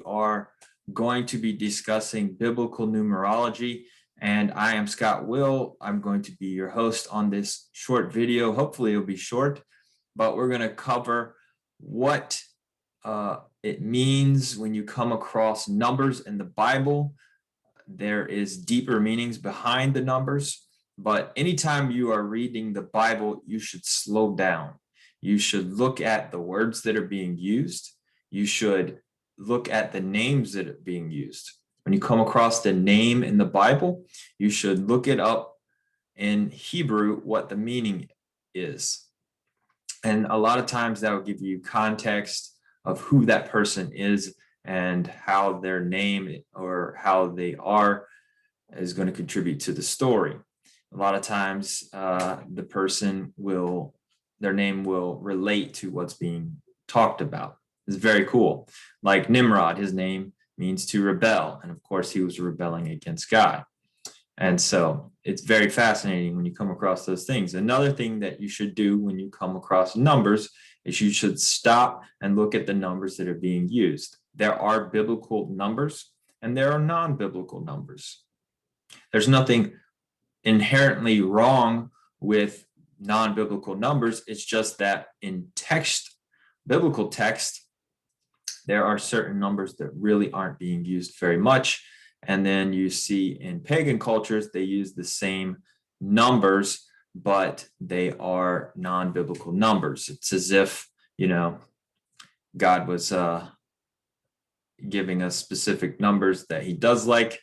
Are going to be discussing biblical numerology, and I am Scott Will. I'm going to be your host on this short video. Hopefully it'll be short, but we're going to cover what it means when you come across numbers in the Bible. There is deeper meanings behind the numbers, but anytime you are reading the Bible, you should slow down. You should look at the words that are being used. You should look at the names that are being used. When you come across the name in the Bible, you should look it up in Hebrew, what the meaning is. And a lot of times that will give you context of who that person is and how their name or how they are is going to contribute to the story. A lot of times the person will, their name will relate to what's being talked about. It's very cool. Like Nimrod, his name means to rebel. And of course, he was rebelling against God. And so it's very fascinating when you come across those things. Another thing that you should do when you come across numbers is you should stop and look at the numbers that are being used. There are biblical numbers and there are non-biblical numbers. There's nothing inherently wrong with non-biblical numbers. It's just that in text, biblical text, there are certain numbers that really aren't being used very much. And then you see in pagan cultures, they use the same numbers, but they are non-biblical numbers. It's as if, God was giving us specific numbers that he does like,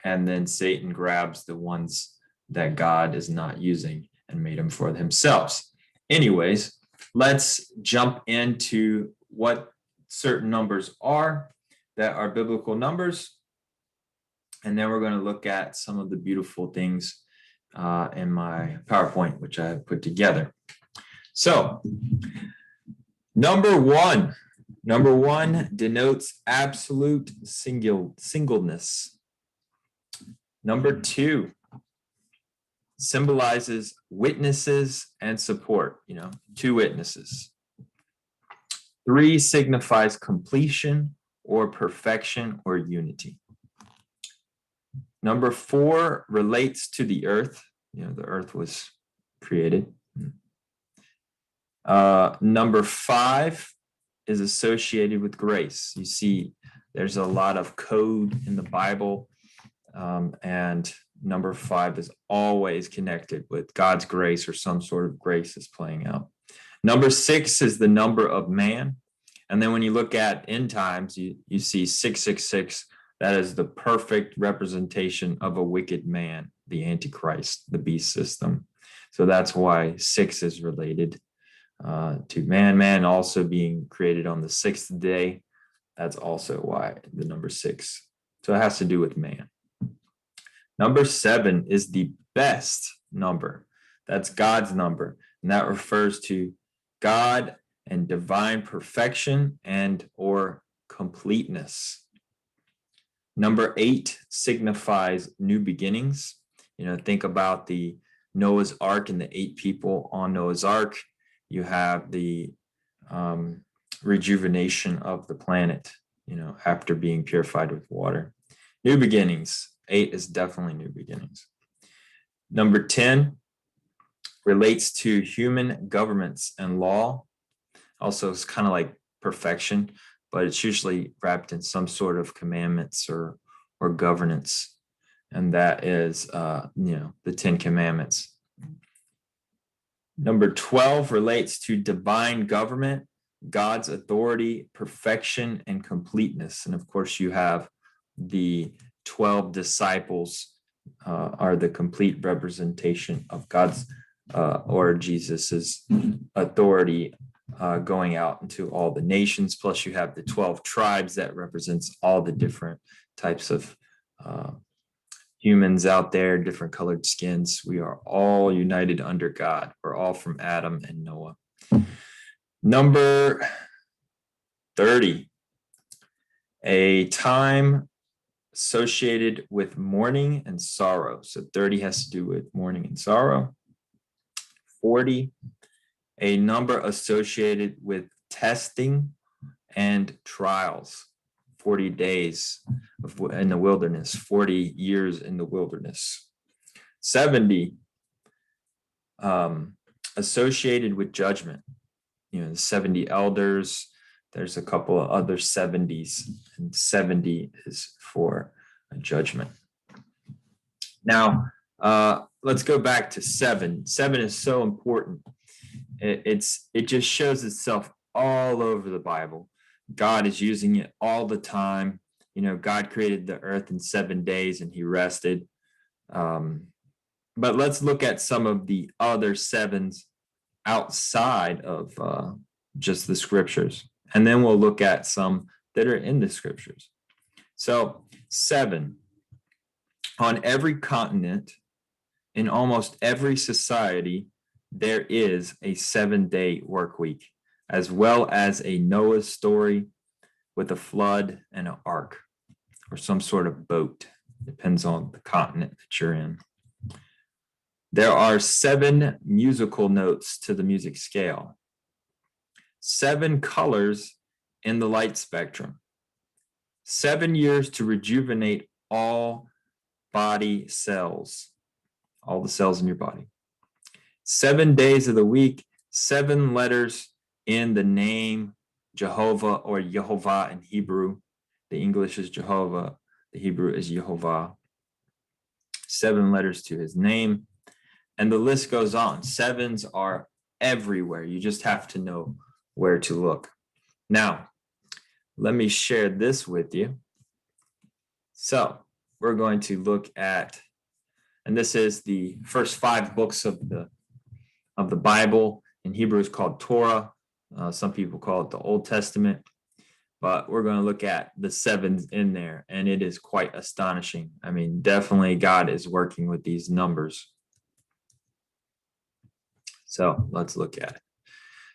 and then Satan grabs the ones that God is not using and made them for themselves. Anyways, let's jump into what certain numbers are that are biblical numbers. And then we're going to look at some of the beautiful things in my PowerPoint, which I have put together. So number one denotes absolute singleness. Number two symbolizes witnesses and support, two witnesses. Three signifies completion or perfection or unity. Number four relates to the earth. The earth was created. Number five is associated with grace. You see, there's a lot of code in the Bible, and number five is always connected with God's grace or some sort of grace is playing out. Number six is the number of man. And then when you look at end times, you see 666. That is the perfect representation of a wicked man, the Antichrist, the beast system. So that's why 6 is related to man also being created on the sixth day. That's also why the number 6. So it has to do with man. Number 7 is the best number. That's God's number. And that refers to God and divine perfection and or completeness. Number 8 signifies new beginnings. Think about the Noah's Ark and the 8 people on Noah's Ark. You have the rejuvenation of the planet, after being purified with water. New beginnings. 8 is definitely new beginnings. Number 10 relates to human governments and law. Also, it's kind of like perfection, but it's usually wrapped in some sort of commandments or governance. And that is, the 10 Commandments. Number 12 relates to divine government, God's authority, perfection, and completeness. And of course, you have the 12 disciples are the complete representation of God's or Jesus's authority going out into all the nations. Plus you have the 12 tribes that represents all the different types of humans out there, different colored skins. We are all united under God. We're all from Adam and Noah. Number 30, a time associated with mourning and sorrow. So 30 has to do with mourning and sorrow. 40, a number associated with testing and trials. 40 days in the wilderness, 40 years in the wilderness. 70 associated with judgment. The 70 elders. There's a couple of other 70s, and 70 is for a judgment. Now, let's go back to 7. 7 is so important. It just shows itself all over the Bible. God is using it all the time. God created the earth in 7 days and he rested. But let's look at some of the other 7s outside of just the scriptures. And then we'll look at some that are in the scriptures. So 7, on every continent, in almost every society, there is a 7-day work week, as well as a Noah's story with a flood and an ark, or some sort of boat. Depends on the continent that you're in. There are 7 musical notes to the music scale, 7 colors in the light spectrum, 7 years to rejuvenate all body cells, all the cells in your body, 7 days of the week, 7 letters in the name Jehovah or Yehovah in Hebrew. The English is Jehovah, the Hebrew is Yehovah. 7 letters to his name. And the list goes on. 7s are everywhere. You just have to know where to look. Now, let me share this with you. So we're going to look at, and this is the first 5 books of the Bible. In Hebrew, it's called Torah. Some people call it the Old Testament. But we're going to look at the 7s in there, and it is quite astonishing. I mean, definitely God is working with these numbers. So let's look at it.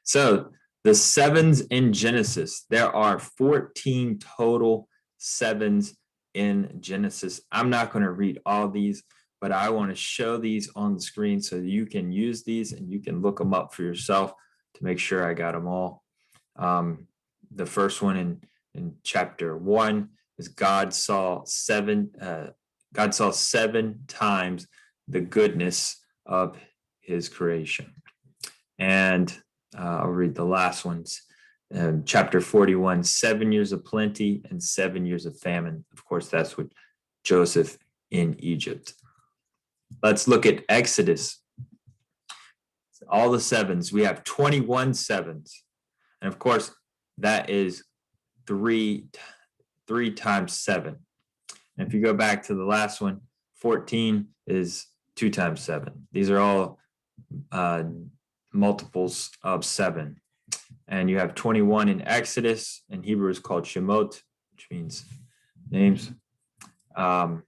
So the 7s in Genesis, there are 14 total 7s in Genesis. I'm not going to read all these, but I want to show these on the screen so you can use these and you can look them up for yourself to make sure I got them all. The first one in chapter 1 is God saw 7 times the goodness of his creation. And I'll read the last ones. Chapter 41, 7 years of plenty and 7 years of famine. Of course, that's with Joseph in Egypt. Let's look at Exodus. All the 7s. We have 21 7s. And of course, that is 3 times 7. And if you go back to the last one, 14 is 2 times 7. These are all multiples of 7. And you have 21 in Exodus. In Hebrew is called Shemot, which means names. And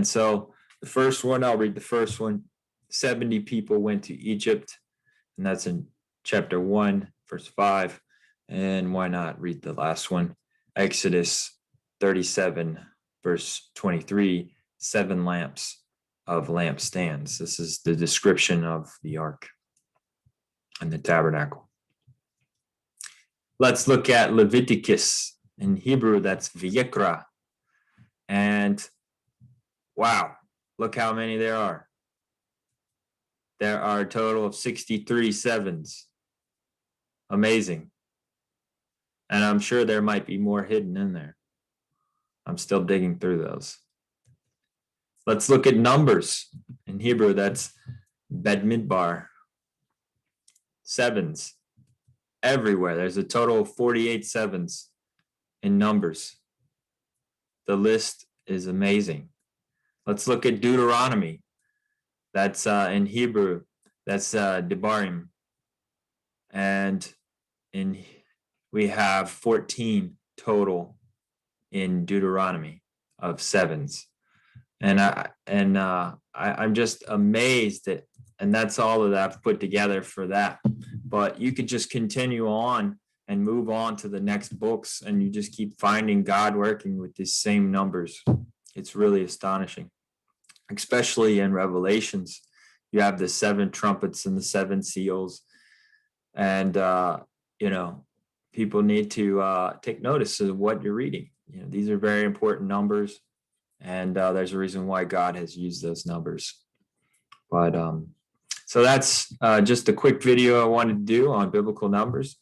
so the first one, I'll read the first one. 70 people went to Egypt, and that's in chapter 1, verse 5. And why not read the last one? Exodus 37, verse 23, 7 lamps of lampstands. This is the description of the ark and the tabernacle. Let's look at Leviticus. In Hebrew, that's Vayikra. And wow, look how many there are. There are a total of 63 7s. Amazing. And I'm sure there might be more hidden in there. I'm still digging through those. Let's look at Numbers. In Hebrew, that's Bamidbar. 7s. Everywhere. There's a total of 48 7s in Numbers. The list is amazing. Let's look at Deuteronomy. That's in Hebrew. That's Devarim. And we have 14 total in Deuteronomy of 7s. And I'm just amazed at, and that's all that I've put together for that. But you could just continue on and move on to the next books, and you just keep finding God working with these same numbers. It's really astonishing, especially in Revelations. You have the 7 trumpets and the 7 seals, and people need to take notice of what you're reading. these are very important numbers, and there's a reason why God has used those numbers. But so that's just a quick video I wanted to do on biblical numbers.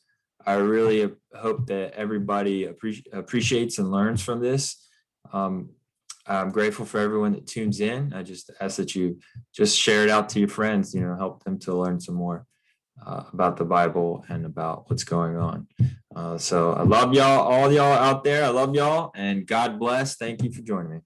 I really hope that everybody appreciates and learns from this. I'm grateful for everyone that tunes in. I just ask that you just share it out to your friends, help them to learn some more about the Bible and about what's going on. So I love y'all, all y'all out there. I love y'all, and God bless. Thank you for joining me.